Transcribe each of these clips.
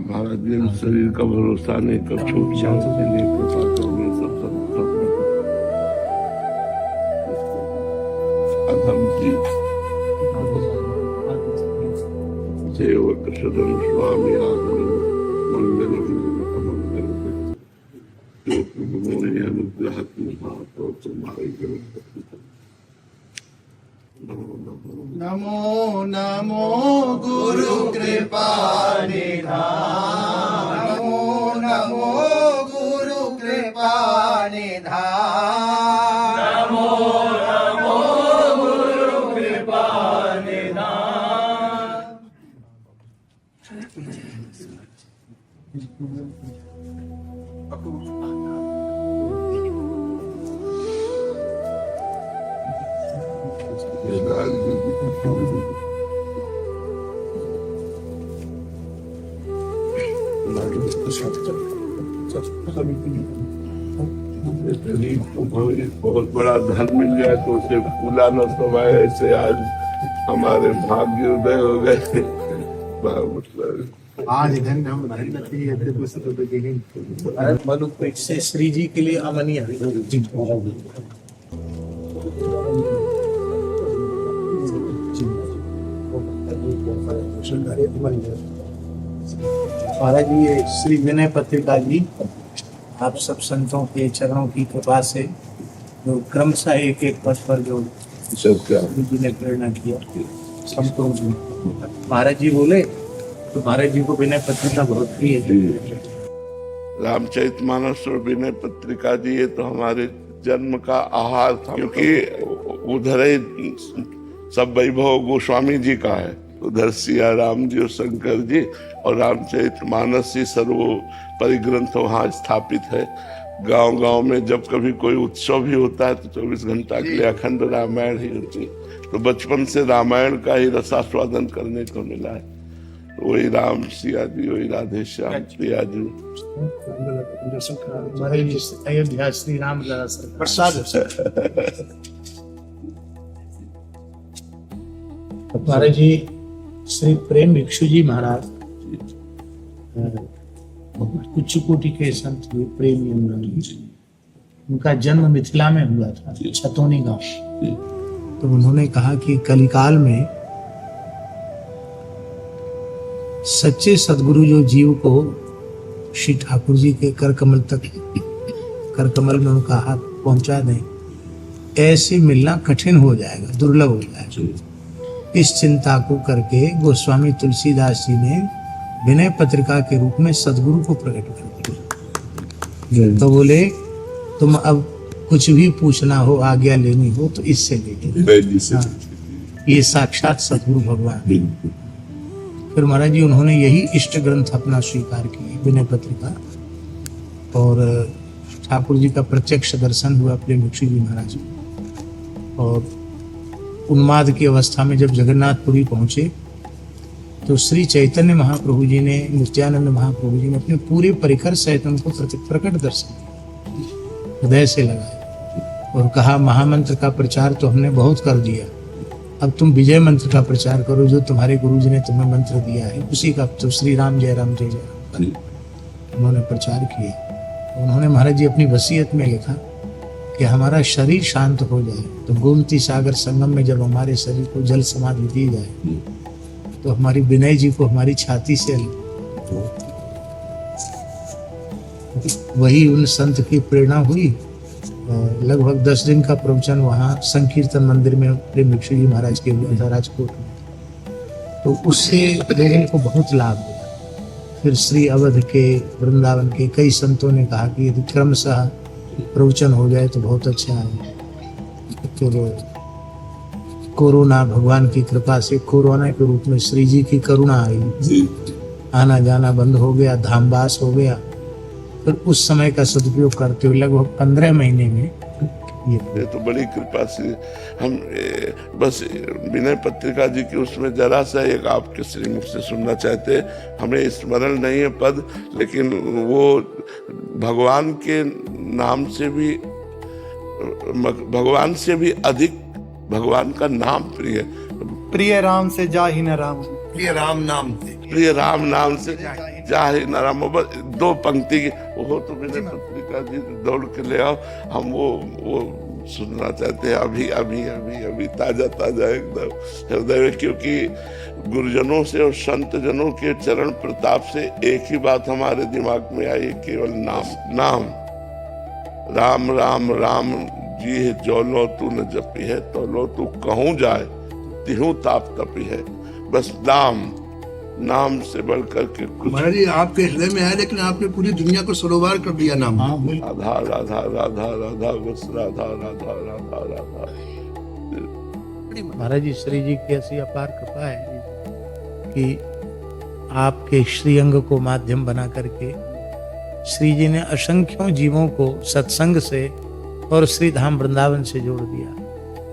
महाराज जी शरीर का भरोसा नहीं, कब छूट जाए, इसलिए कृपा करोगे सब अधम जी सेवक सदन स्वामी आदमी मंगल अनुग्रह तो तुम्हारे नमो नमो गुरु कृपा निधान, नमो नमो गुरु कृपा निधान, नमो नमो गुरु कृपा निधान। बहुत बड़ा धन मिल जाए तो उसे भूला न समाये, ऐसे आज हमारे भाग्य उदय हो गए। आज धन हम मलुकपेट से श्री जी के लिए अमनिया महाराज जी, ये श्री विनय पत्रिका जी आप सब संतों के चरणों की कृपा से जो क्रमशः एक एक पद पर जो जी ने प्रेरणा किया संतों जी, महाराज जी बोले तो महाराज जी को विनय पत्रिका बहुत प्रिय है। रामचरितमानस और विनय पत्रिका जी ये तो हमारे जन्म का आहार था, क्योंकि उधर ही सब वैभव गोस्वामी जी का है, उधर सिया राम जी और शंकर जी, और रामचरितमानस ही सर्व परिग्रंथ वहाँ स्थापित है। गांव-गांव में जब कभी कोई उत्सव भी होता है तो 24 घंटा के लिए अखंड रामायण ही होती है। तो बचपन से रामायण का ही रसास्वादन करने को मिला है। तो वही राम सिया जी, वही राधे श्याम प्रिया जी। अयोध्या श्री राम प्रसाद महाराज जी, श्री प्रेम भिक्षु जी महाराज उच्च कोटि के संत हुए, प्रेम यमुना। उनका जन्म मिथिला में हुआ था, छतौनी गांव। तो उन्होंने कहा कि कलिकाल में सच्चे सदगुरु जो जीव को श्री ठाकुर जी के कर कमल में उनका हाथ पहुंचा दें, ऐसे मिलना कठिन हो जाएगा, दुर्लभ हो जाएगा। इस चिंता को करके गोस्वामी तुलसीदास जी ने विनय पत्रिका के रूप में सदगुरु को प्रकट कर दिया। तो बोले तुम अब कुछ भी पूछना हो, आज्ञा लेनी हो तो इससे लेके। ये साक्षात सदगुरु भगवान। फिर महाराज जी उन्होंने यही इष्ट ग्रंथ अपना स्वीकार किया, विनय पत्रिका, और ठाकुर जी का प्रत्यक्ष दर्शन हुआ प्रेम भिक्षु जी महाराज। और उन्माद की अवस्था में जब जगन्नाथपुरी पहुंचे तो श्री चैतन्य महाप्रभु जी ने, नित्यानंद महाप्रभु जी ने अपने पूरे परिकर सहित उनको प्रकट दर्शन दिया, हृदय से लगाया और कहा महामंत्र का प्रचार तो हमने बहुत कर दिया, अब तुम विजय मंत्र का प्रचार करो, जो तुम्हारे गुरु जी ने तुम्हें मंत्र दिया है उसी का। तो श्री राम जय राम जय जय राम उन्होंने प्रचार किया। उन्होंने महाराज जी अपनी वसीयत में लिखा कि हमारा शरीर शांत हो जाए तो गोमती सागर संगम में जब हमारे शरीर को जल समाधि दी जाए तो हमारी विनय जी को हमारी छाती से वही उन संत की प्रेरणा हुई। लगभग 10 दिन का प्रवचन वहाँ संकीर्तन मंदिर में प्रेम भिक्षु जी महाराज के हुआ था राजकोट में। तो उससे लोगों को बहुत लाभ हुआ। फिर श्री अवध के, वृंदावन के कई संतों ने कहा कि यदि क्रमशः प्रवचन हो जाए तो बहुत अच्छा है। फिर कोरोना भगवान की कृपा से कोरोना के रूप में श्री जी की करुणा आई, आना जाना बंद हो गया, धामवास हो गया। फिर उस समय का सदुपयोग करते हुए लगभग 15 महीने में ये तो बड़ी कृपा से हम बस विनय पत्रिका जी की उसमें जरा सा एक आपके श्रीमुख से सुनना चाहते। हमें स्मरण नहीं है पद, लेकिन वो भगवान के नाम से भी, भगवान से भी अधिक भगवान का नाम प्रिय। प्रिय राम से जाहि न राम, प्रिय राम नाम से, प्रिय राम नाम से जाहि जाहि न रामो, बस 2 पंक्ति की वो तो विनय पत्रिका जी दौड़ के ले आओ, हम वो सुनना चाहते हैं अभी अभी अभी अभी, ताजा ताजा एकदम हृदय में। क्योंकि गुरुजनों से और संत जनों के चरण प्रताप से एक ही बात हमारे दिमाग में आई, केवल नाम नाम। राम राम राम जी है जो लो तू न जपी है, तो लो तू कहूँ जाए तिहू ताप तपी है। बस नाम, नाम से बढ़कर के कुछ। महाराज जी आपके हृदय में है, लेकिन आपने पूरी दुनिया को सरोवर कर दिया नाम। राधा राधा राधा राधा, बस राधा राधा राधा राधा। महाराज जी श्री जी की ऐसी अपार कृपा है कि आपके श्री अंग को माध्यम बना करके श्री जी ने असंख्यों जीवों को सत्संग से और श्री धाम वृंदावन से जोड़ दिया।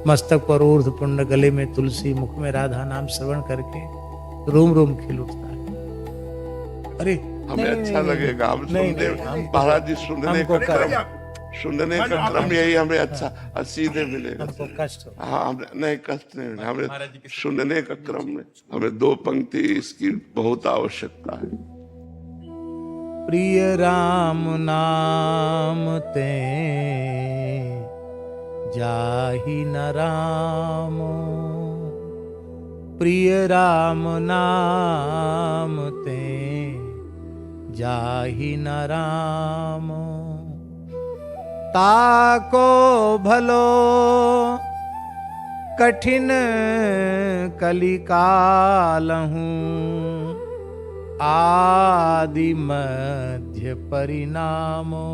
मस्तक पर ऊर्ध्व पुंड, गले में तुलसी, मुख में राधा नाम श्रवण करके रोम रोम खिल उठता है। अरे हमें अच्छा लगेगा, हम सुनने, महाराज जी सुनने का क्रम यही हमें अच्छा सीधे मिलेगा। हमको कष्ट हो। हाँ, हमें नहीं कष्ट नहीं मिलेगा, हमें सुनने का क्रम में हमें 2 पंक्ति इसकी बहुत आवश्यकता है। प्रिय राम नाम ते जाहि न राम, प्रिय राम नाम ते जाहि न राम, ताको भलो कठिन कलिकालहूँ, आदि मध्य परिणामो,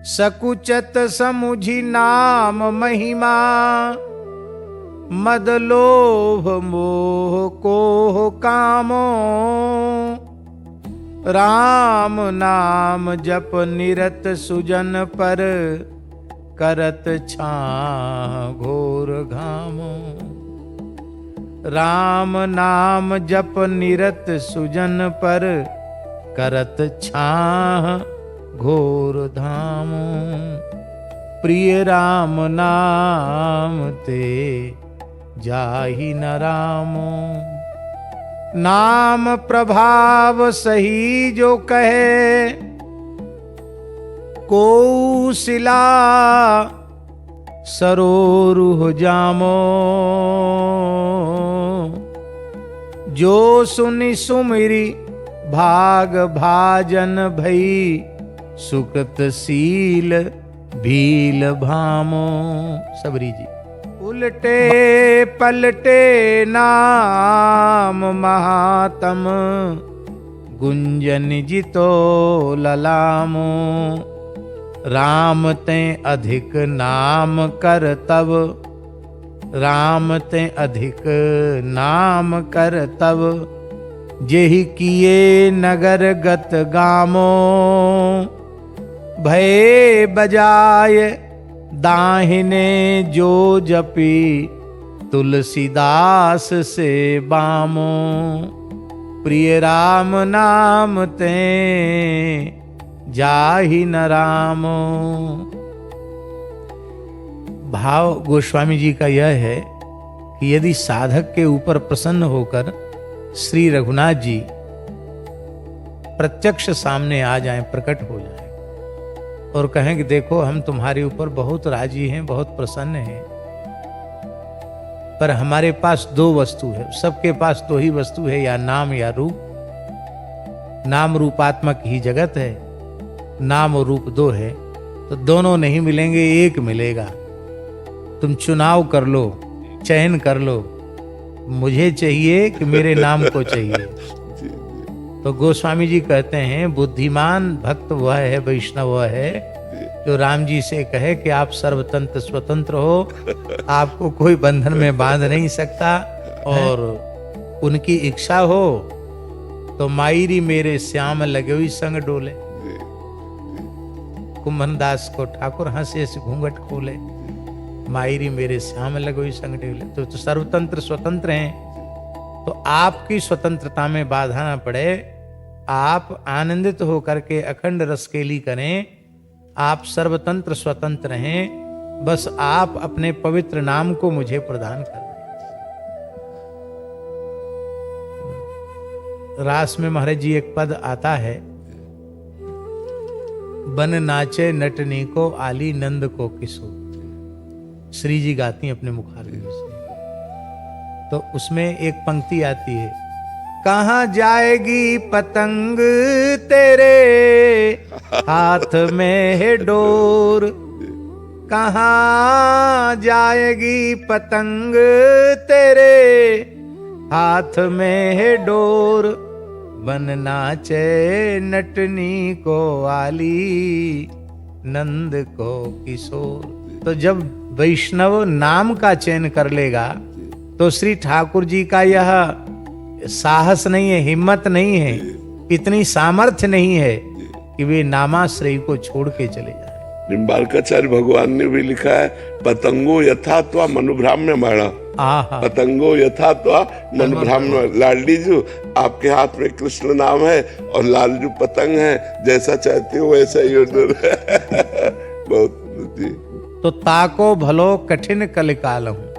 सकुचत समुझि नाम महिमा, मद लोभ मोह को कामो, राम नाम जप निरत सुजन पर, करत छां घोर घामो। राम नाम जप निरत सुजन पर, करत छां घोर धामो। प्रिय राम नाम ते जाहि न रामो, नाम प्रभाव सही जो कहे, कौशिला सरोरुह जामो। जो सुनि सुमिरी भाग भाजन भई, सुकृत शील भील भामो। सबरी जी। उलटे पलटे नाम महातम, गुंजन जितो ललामो। राम ते अधिक नाम कर तब, राम ते अधिक नाम कर तब, जेहि किए नगर गत गामो। भय बजाय दाहिने जो जपी, तुलसीदास से बामो। प्रिय राम नाम ते जाहि न रामो। भाव गोस्वामी जी का यह है कि यदि साधक के ऊपर प्रसन्न होकर श्री रघुनाथ जी प्रत्यक्ष सामने आ जाएं, प्रकट हो जाएं और कहें कि देखो हम तुम्हारे ऊपर बहुत राजी हैं, बहुत प्रसन्न हैं, पर हमारे पास 2 वस्तु है। सबके पास 2 ही वस्तु है, या नाम या रूप। नाम रूपात्मक ही जगत है, नाम और रूप 2 है, तो दोनों नहीं मिलेंगे, एक मिलेगा। तुम चुनाव कर लो, चयन कर लो, मुझे चाहिए कि मेरे नाम को चाहिए। तो गोस्वामी जी कहते हैं बुद्धिमान भक्त वह है, वैष्णव वह है जो राम जी से कहे कि आप सर्वतंत्र स्वतंत्र हो, आपको कोई बंधन में बांध नहीं सकता, और उनकी इच्छा हो तो मायरी मेरे श्याम लगे हुई संग डोले। कुंभन दास को ठाकुर हंसे से घूंघट खोले, मायरी मेरे श्याम लगे हुई संग डोले। तो सर्वतंत्र स्वतंत्र हैं, तो आपकी स्वतंत्रता में बाधा ना पड़े, आप आनंदित होकर के अखंड रसकेली करें, आप सर्वतंत्र स्वतंत्र हैं, बस आप अपने पवित्र नाम को मुझे प्रदान कर दें। रास में महाराज जी एक पद आता है, बन नाचे नटनी को आली नंद को किसो। श्री जी गाती हैं अपने मुखारबिंद से। तो उसमें एक पंक्ति आती है, कहाँ जाएगी पतंग तेरे हाथ में है डोर, कहाँ जाएगी पतंग तेरे हाथ में है डोर, बन नाचे नटनी को आली नंद को किशोर। तो जब वैष्णव नाम का चयन कर लेगा तो श्री ठाकुर जी का यह साहस नहीं है, हिम्मत नहीं है, इतनी सामर्थ्य नहीं है कि वे नामाश्रय को छोड़ के चले जाए। निम्बार्काचार्य भगवान ने भी लिखा है, पतंगो यथात्वा मनुभ्राम्य माणा, पतंगो यथात्वा मनुभ्राम्य। लाडली जी आपके हाथ में कृष्ण नाम है और लालजू पतंग है, जैसा चाहती हो वैसा ही ऑर्डर है। बहुत जी। तो ताको भलो कठिन कलिकाल हूं,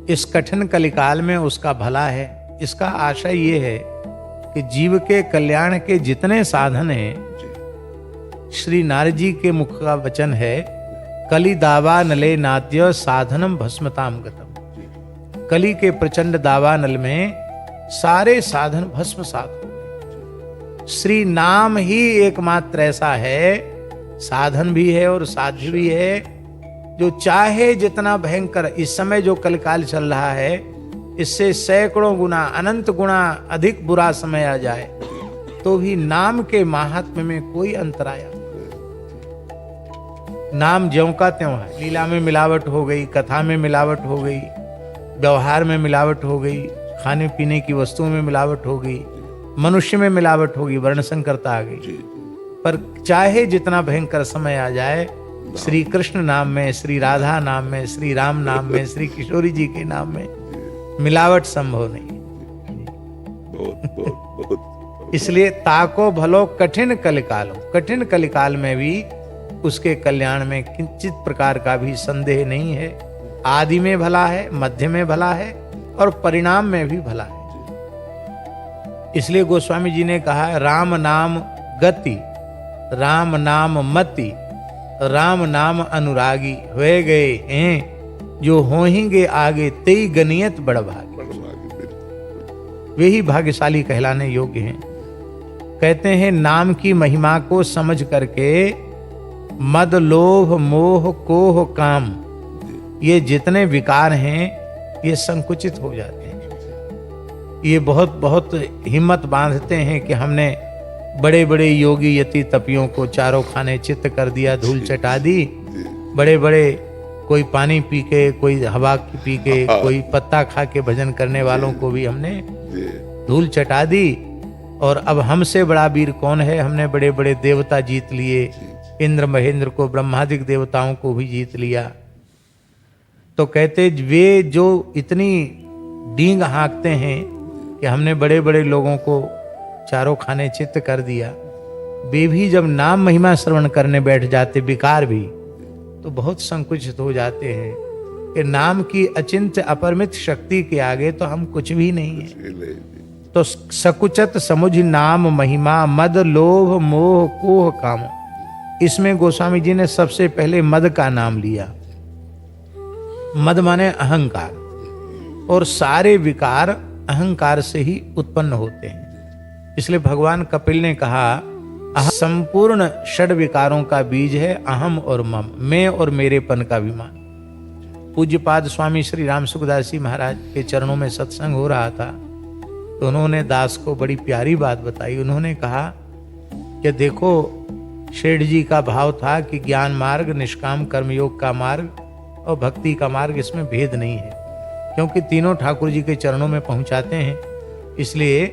इस कठिन कलिकाल में उसका भला है। इसका आशय ये है कि जीव के कल्याण के जितने साधन हैं, श्री नारद जी के मुख का वचन है, कली दावा नले नाद्य साधनम भस्मताम गतम। कली के प्रचंड दावानल में सारे साधन भस्मसात हो गए। श्री नाम ही एकमात्र ऐसा है, साधन भी है और साध्य भी है, जो चाहे जितना भयंकर इस समय जो कलिकाल चल रहा है, इससे सैकड़ों गुना अनंत गुना अधिक बुरा समय आ जाए तो भी नाम के महात्म्य में कोई अंतराय। नाम ज्यों का त्यों है। लीला में मिलावट हो गई, कथा में मिलावट हो गई, व्यवहार में मिलावट हो गई, खाने पीने की वस्तुओं में मिलावट हो गई, मनुष्य में मिलावट होगी, वर्ण संकरता आ गई। पर चाहे जितना भयंकर समय आ जाए, श्री कृष्ण नाम में, श्री राधा नाम में, श्री राम नाम में, श्री किशोरी जी के नाम में मिलावट संभव नहीं। इसलिए ताको भलो कठिन कलिकाल हो, कठिन कलिकाल में भी उसके कल्याण में किंचित प्रकार का भी संदेह नहीं है। आदि में भला है, मध्य में भला है और परिणाम में भी भला है। इसलिए गोस्वामी जी ने कहा, राम नाम गति, राम नाम मति, राम नाम अनुरागी हुए गए हैं, जो होंगे आगे तेई गनियत बड़ भागी। वे ही भाग्यशाली कहलाने योग्य हैं। कहते हैं, नाम की महिमा को समझ करके मद लोभ मोह कोह काम, ये जितने विकार हैं ये संकुचित हो जाते हैं। ये बहुत बहुत हिम्मत बांधते हैं कि हमने बड़े बड़े योगी यति तपियों को चारों खाने चित्त कर दिया, धूल चटा दी। बड़े बड़े कोई पानी पी के, कोई हवा पी के, कोई पत्ता खा के भजन करने वालों को भी हमने धूल चटा दी। और अब हमसे बड़ा वीर कौन है? हमने बड़े बड़े देवता जीत लिए, इंद्र महेंद्र को, ब्रह्मादिक देवताओं को भी जीत लिया। तो कहते वे जो इतनी डींग हाँकते हैं कि हमने बड़े बड़े लोगों को चारों खाने चित्त कर दिया, वे भी जब नाम महिमा श्रवण करने बैठ जाते, विकार भी, तो बहुत संकुचित हो जाते हैं कि नाम की अचिंत्य अपरिमित शक्ति के आगे तो हम कुछ भी नहीं है। तो सकुचत समुझ नाम महिमा, मद लोभ मोह कोह काम। इसमें गोस्वामी जी ने सबसे पहले मद का नाम लिया। मद माने अहंकार, और सारे विकार अहंकार से ही उत्पन्न होते हैं। इसलिए भगवान कपिल ने कहा, संपूर्ण षड विकारों का बीज है अहम और मम, मैं और मेरेपन का अभिमान। पूज्यपाद स्वामी श्री राम सुखदास जी महाराज के चरणों में सत्संग हो रहा था, तो उन्होंने दास को बड़ी प्यारी बात बताई। उन्होंने कहा कि देखो, शेठ जी का भाव था कि ज्ञान मार्ग, निष्काम कर्मयोग का मार्ग और भक्ति का मार्ग, इसमें भेद नहीं है, क्योंकि तीनों ठाकुर जी के चरणों में पहुंचाते हैं, इसलिए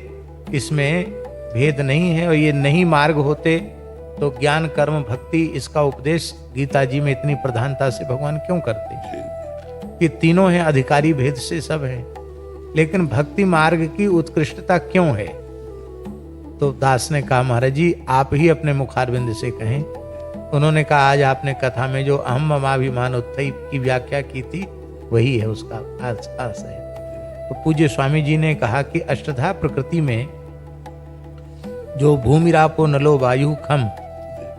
इसमें भेद नहीं है। और ये नहीं मार्ग होते तो ज्ञान कर्म भक्ति, इसका उपदेश गीता जी में इतनी प्रधानता से भगवान क्यों करते हैं कि तीनों हैं, अधिकारी भेद से सब हैं, लेकिन भक्ति मार्ग की उत्कृष्टता क्यों है? तो दास ने कहा, महाराज जी आप ही अपने मुखारविंद से कहें। उन्होंने कहा, आज आपने कथा में जो अहम ममाभिमान उत्थई की व्याख्या की थी, वही है उसका अर्थ है। तो पूज्य स्वामी जी ने कहा कि अष्टधा प्रकृति में जो भूमिरापो नलो वायु खम,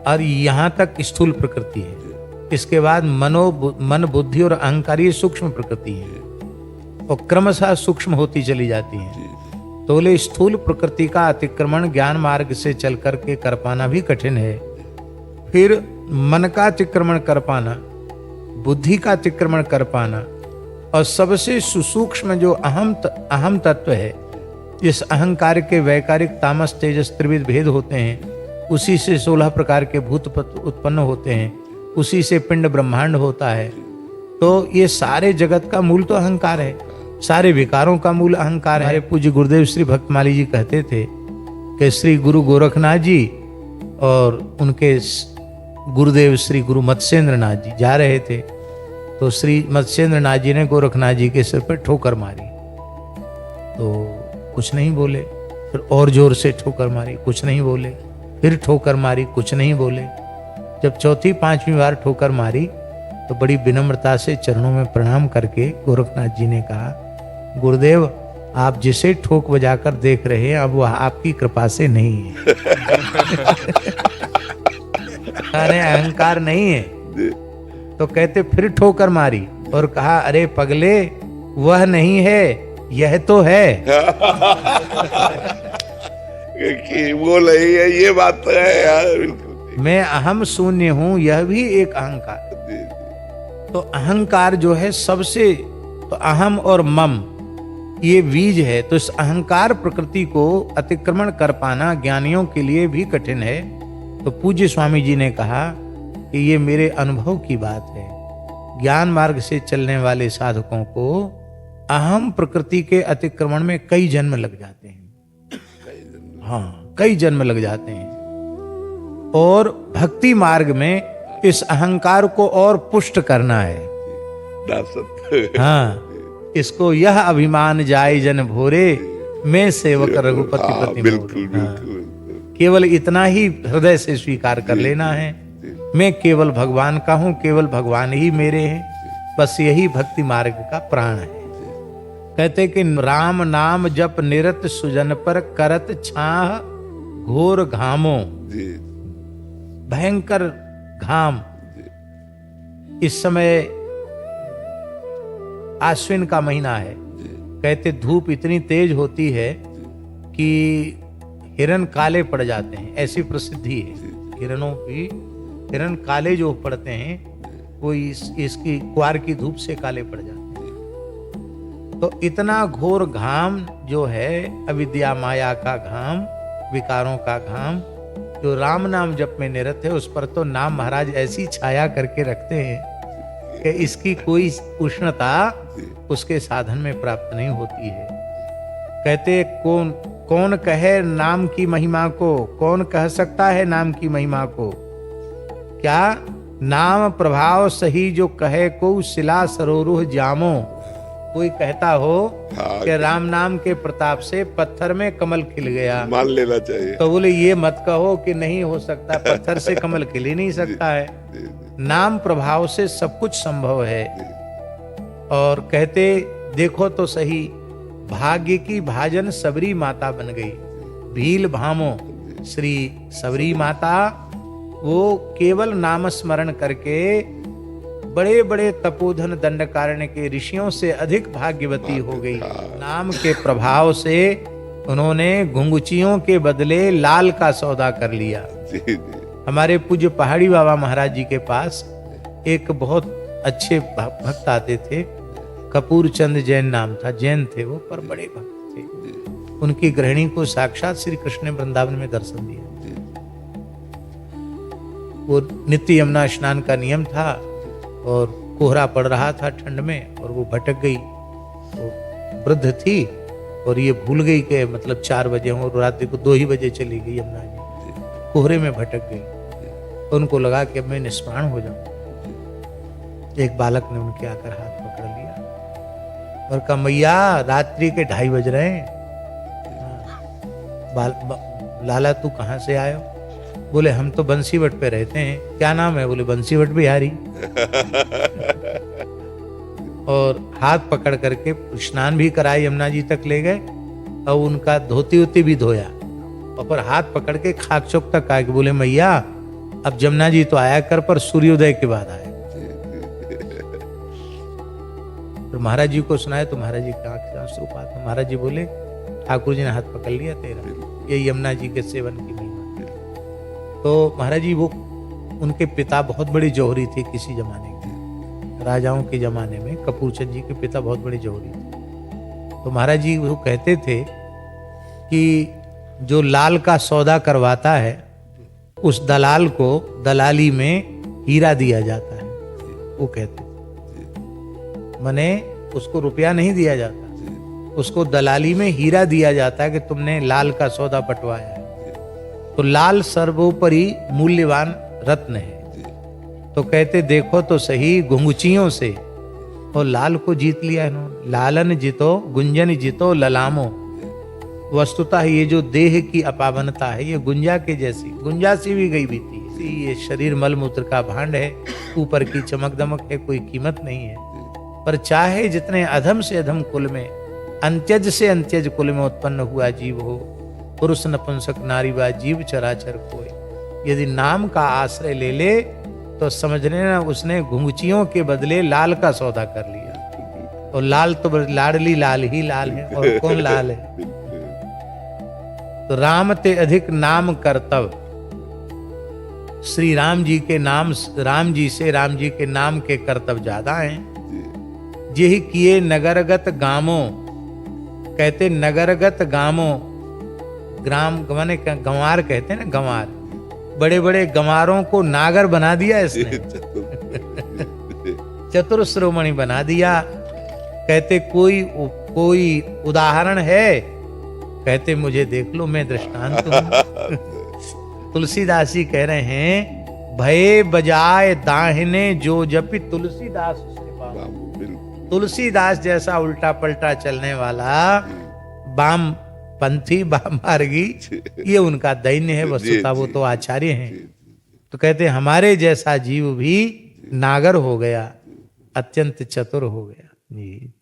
और यहाँ तक स्थूल प्रकृति है। इसके बाद मन बुद्धि और अहंकार ये सूक्ष्म प्रकृति है, और क्रमशः सूक्ष्म होती चली जाती है। तो बोले स्थूल प्रकृति का अतिक्रमण ज्ञान मार्ग से चल करके कर पाना भी कठिन है। फिर मन का अतिक्रमण कर पाना, बुद्धि का अतिक्रमण कर पाना, और सबसे सुसूक्ष्म जो अहम तत्व है, इस अहंकार के वैकारिक तामस तेजस त्रिविध भेद होते हैं, उसी से 16 प्रकार के भूत उत्पन्न होते हैं, उसी से पिंड ब्रह्मांड होता है। तो ये सारे जगत का मूल तो अहंकार है, सारे विकारों का मूल अहंकार है। पूज्य गुरुदेव श्री भक्तमाली जी कहते थे कि श्री गुरु गोरखनाथ जी और उनके गुरुदेव श्री गुरु मत्स्येंद्र नाथ जी जा रहे थे, तो श्री मत्स्येंद्र नाथ जी ने गोरखनाथ जी के सिर पर ठोकर मारी, तो कुछ नहीं बोले। फिर और जोर से ठोकर मारी, कुछ नहीं बोले। फिर ठोकर मारी, कुछ नहीं बोले। जब चौथी पांचवी बार ठोकर मारी तो बड़ी विनम्रता से चरणों में प्रणाम करके गोरखनाथ जी ने कहा, गुरुदेव आप जिसे ठोक बजाकर देख रहे हैं अब वह आपकी कृपा से नहीं है। अरे अहंकार नहीं है। तो कहते फिर ठोकर मारी और कहा, अरे पगले वह नहीं है, यह तो है। कि वो नहीं है, ये बात तो है यार, बिल्कुल। मैं अहम शून्य हूं, यह भी एक अहंकार। तो अहंकार जो है सबसे, तो अहम और मम ये बीज है। तो इस अहंकार प्रकृति को अतिक्रमण कर पाना ज्ञानियों के लिए भी कठिन है। तो पूज्य स्वामी जी ने कहा कि ये मेरे अनुभव की बात है। ज्ञान मार्ग से चलने वाले साधकों को अहम प्रकृति के अतिक्रमण में कई जन्म लग जाते हैं। हाँ, कई जन्म लग जाते हैं। और भक्ति मार्ग में इस अहंकार को और पुष्ट करना है। हाँ, इसको यह अभिमान जाय जन भोरे, मैं सेवक रघुपति पति। बिल्कुल, केवल इतना ही हृदय से स्वीकार कर लेना है, मैं केवल भगवान का हूं, केवल भगवान ही मेरे हैं। बस यही भक्ति मार्ग का प्राण है। कहते कि राम नाम जप निरत सुजन पर करत छाह घोर घामों। भयंकर घाम, इस समय आश्विन का महीना है। कहते धूप इतनी तेज होती है कि हिरन काले पड़ जाते हैं, ऐसी प्रसिद्धि है हिरनों की। हिरन काले जो पड़ते हैं वो इसकी क्वार की धूप से काले पड़ जाते हैं। तो इतना घोर घाम जो है, अविद्या माया का घाम, विकारों का घाम, जो राम नाम जप में निरत है, उस पर तो नाम महाराज ऐसी छाया करके रखते हैं कि इसकी कोई उष्णता उसके साधन में प्राप्त नहीं होती है। कहते कौन कहे नाम की महिमा को, कौन कह सकता है नाम की महिमा को? क्या नाम प्रभाव सही जो कहे को शिला सरोरुह जामो। कोई कहता हो कि राम नाम के प्रताप से पत्थर में कमल खिल गया, मान लेना चाहिए। तो बोले ये मत कहो कि नहीं हो सकता, पत्थर से कमल खिल ही नहीं सकता है। नाम प्रभाव से सब कुछ संभव है। और कहते देखो तो सही, भाग्य की भाजन सबरी माता बन गई। भील भामो श्री सबरी माता, वो केवल नाम स्मरण करके बड़े बड़े तपोधन दंडकारण्य के ऋषियों से अधिक भाग्यवती हो गई। नाम के प्रभाव से उन्होंने घुंघुचियों के बदले लाल का सौदा कर लिया। हमारे पूज्य पहाड़ी बाबा महाराज जी के पास एक बहुत अच्छे भक्त आते थे, कपूर चंद जैन नाम था, जैन थे वो, पर बड़े भक्त थे। उनकी गृहिणी को साक्षात श्री कृष्ण ने वृंदावन में दर्शन दिया। वो नित्य यमुना स्नान का नियम था और कोहरा पड़ रहा था ठंड में, और वो भटक गई। वो वृद्ध थी और ये भूल गई कि मतलब 4 बजे हो, रात्रि को 2 ही बजे चली गई यमुना जी, कोहरे में भटक गई। तो उनको लगा कि मैं निष्प्राण हो जाऊं। एक बालक ने उनके आकर हाथ पकड़ लिया और कहा, मैया रात्रि के 2:30 बज रहे हैं, लाला तू कहाँ से आयो? बोले हम तो बंसीवट पे रहते हैं। क्या नाम है? बोले बंसीवट बिहारी। और हाथ पकड़ करके स्नान भी कराए, यमुना जी तक ले गए और उनका धोती उती भी धोया। और पर हाथ पकड़ के खाक चौक तक आके बोले मैया अब जमुना जी तो आया कर पर सूर्योदय के बाद आए। तो महाराज जी को सुनाया तो महाराज जी की आंख से आंसुपात। तो महाराज जी बोले ठाकुर जी ने हाथ पकड़ लिया तेरा, ये यमुना जी के सेवन की महिमा। तो महाराज जी वो उनके पिता बहुत बड़े जौहरी थे किसी जमाने के, राजाओं के जमाने में कपूर चंद जी के पिता बहुत बड़े जौहरी थे। तो महाराज जी वो कहते थे कि जो लाल का सौदा करवाता है उस दलाल को दलाली में हीरा दिया जाता है। वो कहते मने उसको रुपया नहीं दिया जाता, उसको दलाली में हीरा दिया जाता है कि तुमने लाल का सौदा बंटवाया है। तो लाल सर्वोपरि मूल्यवान रत्न है। तो कहते देखो तो सही घुंघचियों से और लाल को जीत लिया इन्होंने। लालन जितो गुंजन जितो ललामो। वस्तुतः ये जो देह की अपावनता है ये गुंजा के जैसी, गुंजा सी भी गई बीती। ये शरीर मल मूत्र का भांड है, ऊपर की चमक दमक है, कोई कीमत नहीं है। पर चाहे जितने अधम से अधम कुल में, अंत्यज से अंत्यज कुल में उत्पन्न हुआ जीव हो, पुरुष नपुंसक नारी व जीव चराचर कोई, यदि नाम का आश्रय ले ले तो समझ लेना उसने घुंघचियों के बदले लाल का सौदा कर लिया। और लाल तो लाडली लाल ही लाल है, और कौन लाल है। तो राम ते अधिक नाम करतव, श्री राम जी के नाम, राम जी से राम जी के नाम के कर्तव्य ज्यादा हैं। यही किए नगरगत गामों, कहते नगरगत गामों, ग्राम माने गंवार कहते हैं ना, गंवार, बड़े बड़े गंवारों को नागर बना दिया इसने। चतुर श्रोमणि बना दिया। कहते कोई उदाहरण है, कहते मुझे देख लो मैं दृष्टांत हूं। तुलसीदास जी कह रहे हैं भय बजाय दाहिने जो जपि तुलसीदास से बाम। तुलसीदास जैसा उल्टा पलटा चलने वाला वाम पंथी वाम मार्गी, ये उनका दैन्य है। वस्तुतः वो तो आचार्य हैं। तो कहते हमारे जैसा जीव भी नागर हो गया, अत्यंत चतुर हो गया जी।